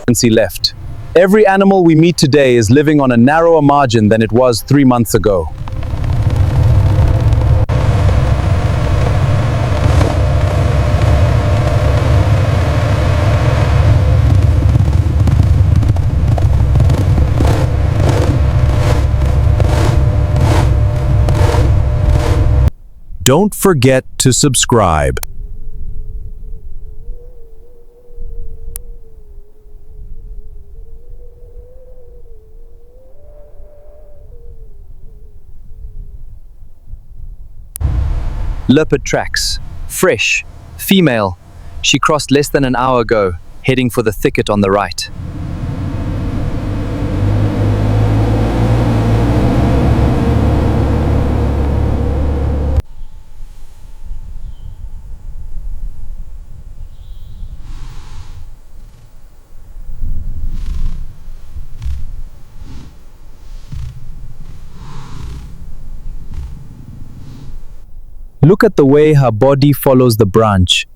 left. Every animal we meet today is living on a narrower margin than it was 3 months ago. Don't forget to subscribe. Leopard tracks. Fresh. Female. She crossed less than an hour ago, heading for the thicket on the right. Look at the way her body follows the branch.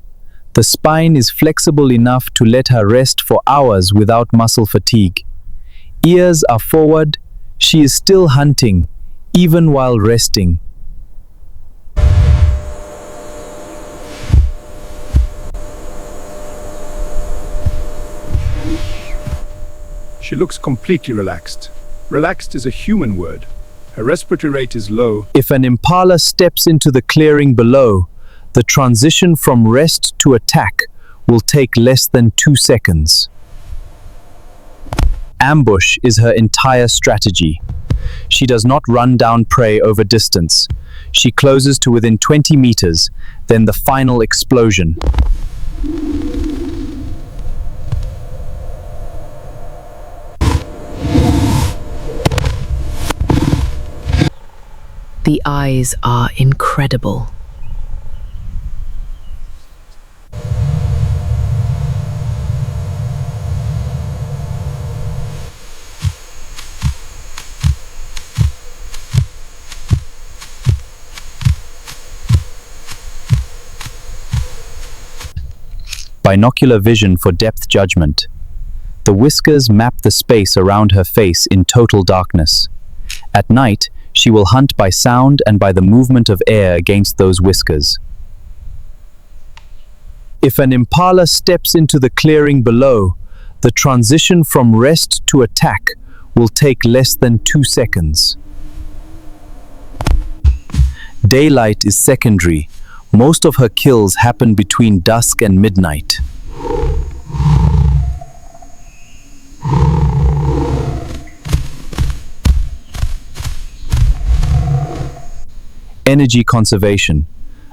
The spine is flexible enough to let her rest for hours without muscle fatigue. Ears are forward. She is still hunting, even while resting. She looks completely relaxed. Relaxed is a human word. Her respiratory rate is low. If an impala steps into the clearing below, the transition from rest to attack will take less than 2 seconds. Ambush is her entire strategy. She does not run down prey over distance. She closes to within 20 meters, then the final explosion. The eyes are incredible. Binocular vision for depth judgment. The whiskers map the space around her face in total darkness. At night, she will hunt by sound and by the movement of air against those whiskers. If an impala steps into the clearing below, the transition from rest to attack will take less than 2 seconds. Daylight is secondary. Most of her kills happen between dusk and midnight. Energy conservation.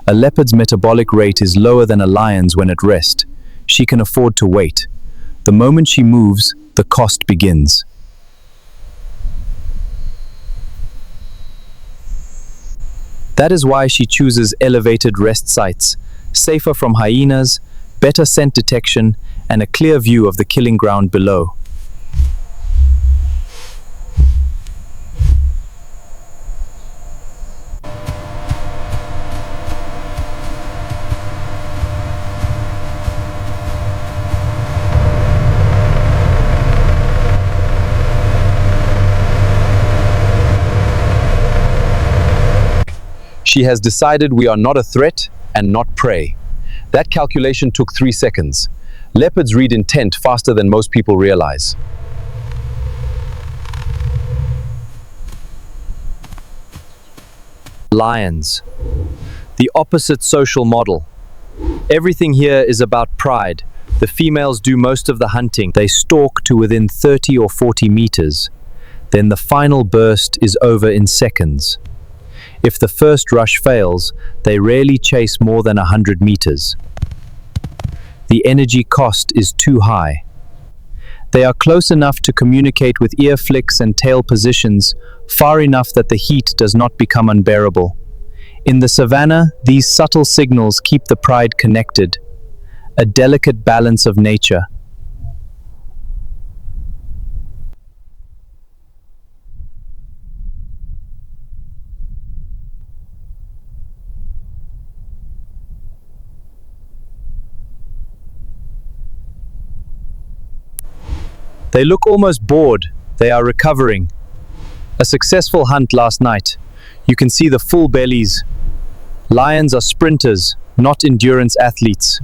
A leopard's metabolic rate is lower than a lion's when at rest. She can afford to wait. The moment she moves, the cost begins. That is why she chooses elevated rest sites, safer from hyenas, better scent detection, and a clear view of the killing ground below. She has decided we are not a threat and not prey. That calculation took 3 seconds. Leopards read intent faster than most people realize. Lions. The opposite social model. Everything here is about pride. The females do most of the hunting. They stalk to within 30 or 40 meters. Then the final burst is over in seconds. If the first rush fails, they rarely chase more than 100 meters. The energy cost is too high. They are close enough to communicate with ear flicks and tail positions, far enough that the heat does not become unbearable. In the savannah, these subtle signals keep the pride connected, a delicate balance of nature. They look almost bored. They are recovering. A successful hunt last night. You can see the full bellies. Lions are sprinters, not endurance athletes.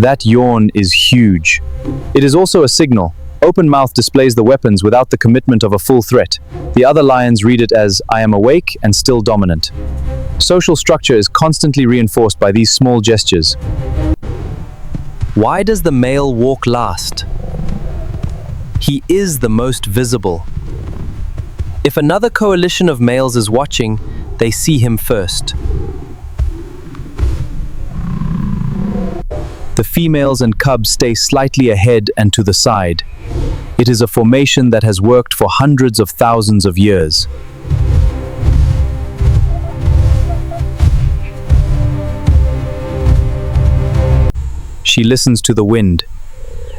That yawn is huge. It is also a signal. Open mouth displays the weapons without the commitment of a full threat. The other lions read it as, I am awake and still dominant. Social structure is constantly reinforced by these small gestures. Why does the male walk last? He is the most visible. If another coalition of males is watching, they see him first. The females and cubs stay slightly ahead and to the side. It is a formation that has worked for hundreds of thousands of years. She listens to the wind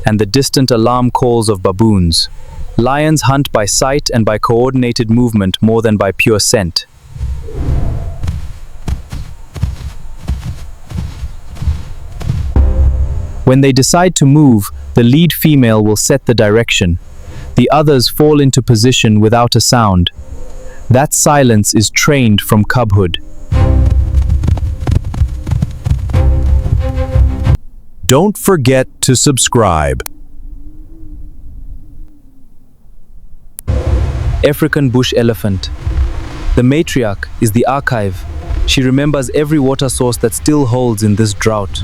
and the distant alarm calls of baboons. Lions hunt by sight and by coordinated movement more than by pure scent. When they decide to move, the lead female will set the direction. The others fall into position without a sound. That silence is trained from cubhood. Don't forget to subscribe. African bush elephant. The matriarch is the archive. She remembers every water source that still holds in this drought.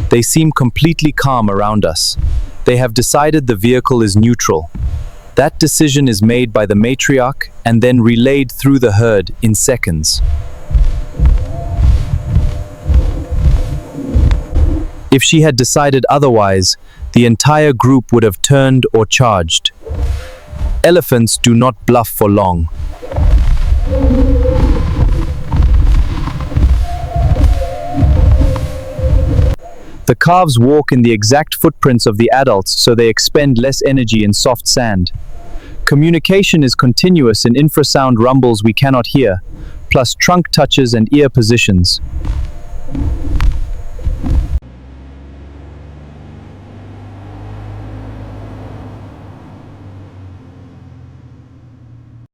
They seem completely calm around us. They have decided the vehicle is neutral. That decision is made by the matriarch and then relayed through the herd in seconds. If she had decided otherwise, the entire group would have turned or charged. Elephants do not bluff for long. The calves walk in the exact footprints of the adults, so they expend less energy in soft sand. Communication is continuous in infrasound rumbles we cannot hear, plus trunk touches and ear positions.